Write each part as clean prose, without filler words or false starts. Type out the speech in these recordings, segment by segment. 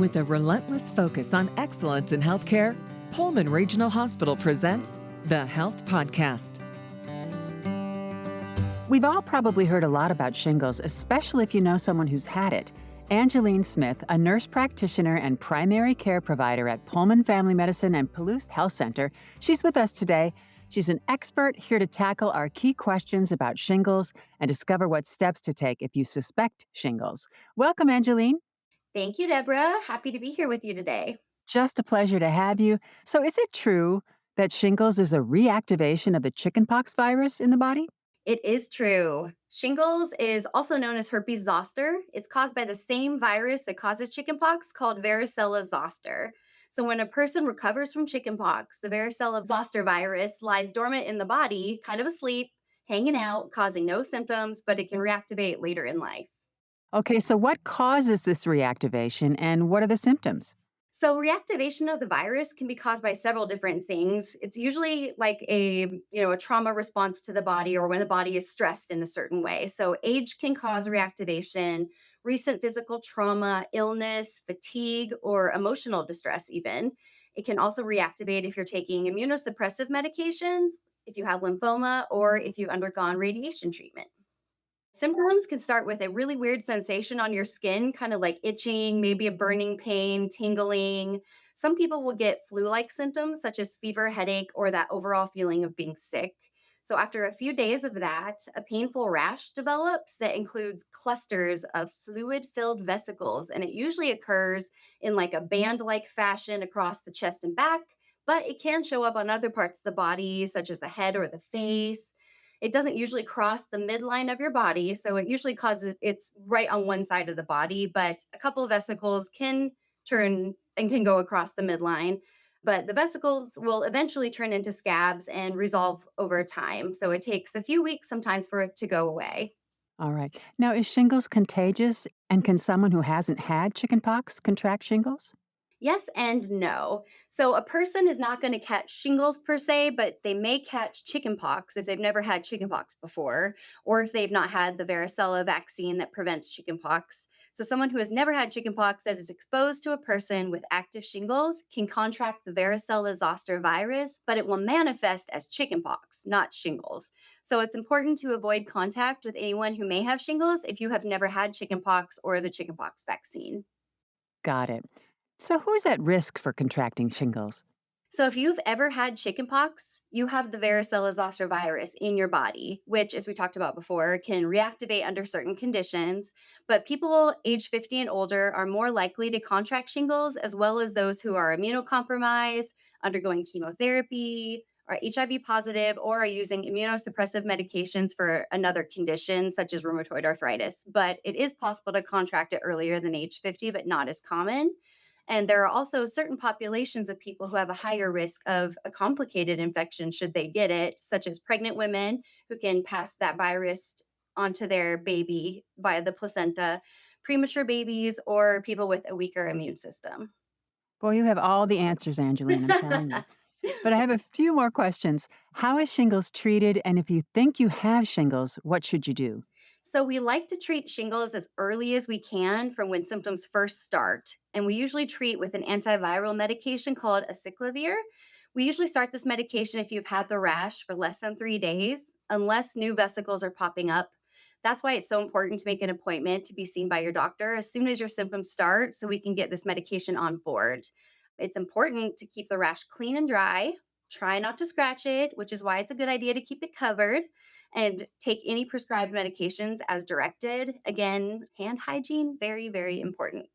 With a relentless focus on excellence in healthcare, Pullman Regional Hospital presents the Health Podcast. We've all probably heard a lot about shingles, especially if you know someone who's had it. Angeline Smith, a nurse practitioner and primary care provider at Pullman Family Medicine and Palouse Health Center, she's with us today. She's an expert here to tackle our key questions about shingles and discover what steps to take if you suspect shingles. Welcome, Angeline. Thank you, Deborah. Happy to be here with you today. Just a pleasure to have you. So is it true that shingles is a reactivation of the chickenpox virus in the body? It is true. Shingles is also known as herpes zoster. It's caused by the same virus that causes chickenpox called varicella zoster. So when a person recovers from chickenpox, the varicella zoster virus lies dormant in the body, kind of asleep, hanging out, causing no symptoms, but it can reactivate later in life. Okay, so what causes this reactivation and what are the symptoms? So reactivation of the virus can be caused by several different things. It's usually like a trauma response to the body or when the body is stressed in a certain way. So age can cause reactivation, recent physical trauma, illness, fatigue, or emotional distress even. It can also reactivate if you're taking immunosuppressive medications, if you have lymphoma, or if you've undergone radiation treatment. Symptoms can start with a really weird sensation on your skin, kind of like itching, maybe a burning pain, tingling. Some people will get flu like symptoms such as fever, headache, or that overall feeling of being sick. So, after a few days of that, a painful rash develops that includes clusters of fluid filled vesicles. And it usually occurs in like a band like fashion across the chest and back, but it can show up on other parts of the body, such as the head or the face. It doesn't usually cross the midline of your body, so it usually causes it's right on one side of the body, but a couple of vesicles can turn and can go across the midline. But the vesicles will eventually turn into scabs and resolve over time. So it takes a few weeks sometimes for it to go away. All right. Now, is shingles contagious and can someone who hasn't had chickenpox contract shingles? Yes and no. So a person is not going to catch shingles per se, but they may catch chickenpox if they've never had chickenpox before, or if they've not had the varicella vaccine that prevents chickenpox. So someone who has never had chickenpox that is exposed to a person with active shingles can contract the varicella zoster virus, but it will manifest as chickenpox, not shingles. So it's important to avoid contact with anyone who may have shingles if you have never had chickenpox or the chickenpox vaccine. Got it. So who's at risk for contracting shingles? So if you've ever had chickenpox, you have the varicella zoster virus in your body, which, as we talked about before, can reactivate under certain conditions. But people age 50 and older are more likely to contract shingles, as well as those who are immunocompromised, undergoing chemotherapy, are HIV positive, or are using immunosuppressive medications for another condition, such as rheumatoid arthritis. But it is possible to contract it earlier than age 50, but not as common. And there are also certain populations of people who have a higher risk of a complicated infection should they get it, such as pregnant women who can pass that virus onto their baby via the placenta, premature babies, or people with a weaker immune system. Boy, you have all the answers, Angeline, I'm telling you. But I have a few more questions. How is shingles treated? And if you think you have shingles, what should you do? So we like to treat shingles as early as we can from when symptoms first start. And we usually treat with an antiviral medication called acyclovir. We usually start this medication if you've had the rash for less than 3 days, unless new vesicles are popping up. That's why it's so important to make an appointment to be seen by your doctor as soon as your symptoms start so we can get this medication on board. It's important to keep the rash clean and dry. Try not to scratch it, which is why it's a good idea to keep it covered and take any prescribed medications as directed. Again, hand hygiene, very, very important.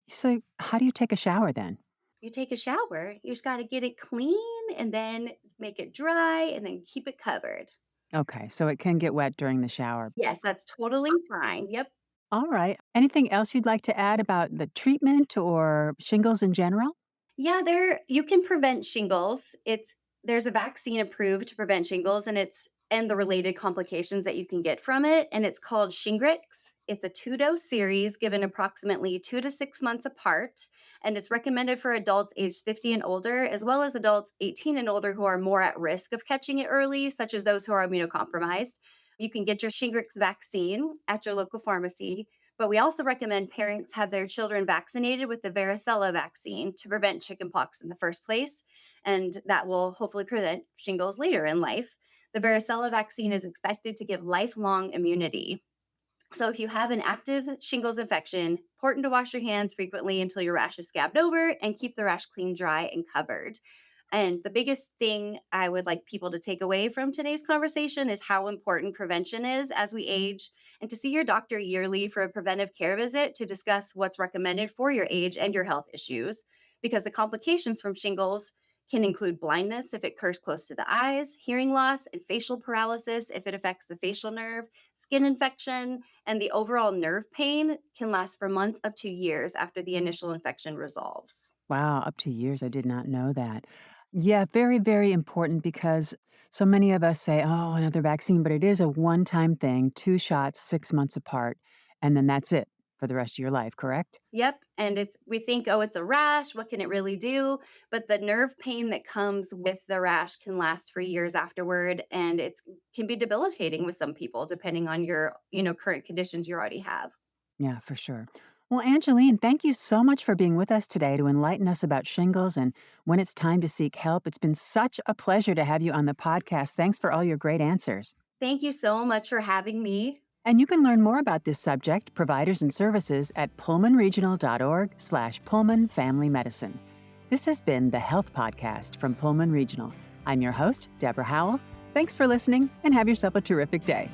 So, how do you take a shower then? You take a shower, you just got to get it clean and then make it dry and then keep it covered. Okay, so it can get wet during the shower. Yes, that's totally fine. Yep. All right. Anything else you'd like to add about the treatment or shingles in general? Yeah, there you can prevent shingles. There's a vaccine approved to prevent shingles and the related complications that you can get from it, and it's called Shingrix. It's a 2-dose series given approximately 2 to 6 months apart, and it's recommended for adults aged 50 and older, as well as adults 18 and older who are more at risk of catching it early, such as those who are immunocompromised. You can get your Shingrix vaccine at your local pharmacy, But we also recommend parents have their children vaccinated with the varicella vaccine to prevent chickenpox in the first place. And that will hopefully prevent shingles later in life. The varicella vaccine is expected to give lifelong immunity. So if you have an active shingles infection, important to wash your hands frequently until your rash is scabbed over and keep the rash clean, dry, and covered. And the biggest thing I would like people to take away from today's conversation is how important prevention is as we age, and to see your doctor yearly for a preventive care visit to discuss what's recommended for your age and your health issues. Because the complications from shingles can include blindness if it occurs close to the eyes, hearing loss, and facial paralysis if it affects the facial nerve, skin infection, and the overall nerve pain can last for months up to years after the initial infection resolves. Wow, up to years. I did not know that. Yeah, very, very important because so many of us say, oh, another vaccine, but it is a one time thing, 2 shots, 6 months apart, and then that's it for the rest of your life, correct? Yep. And we think, oh, it's a rash. What can it really do? But the nerve pain that comes with the rash can last for years afterward. And it can be debilitating with some people, depending on your, current conditions you already have. Yeah, for sure. Well, Angeline, thank you so much for being with us today to enlighten us about shingles and when it's time to seek help. It's been such a pleasure to have you on the podcast. Thanks for all your great answers. Thank you so much for having me. And you can learn more about this subject, providers, and services at pullmanregional.org/Pullman Family Medicine. This has been the Health Podcast from Pullman Regional. I'm your host, Deborah Howell. Thanks for listening and have yourself a terrific day.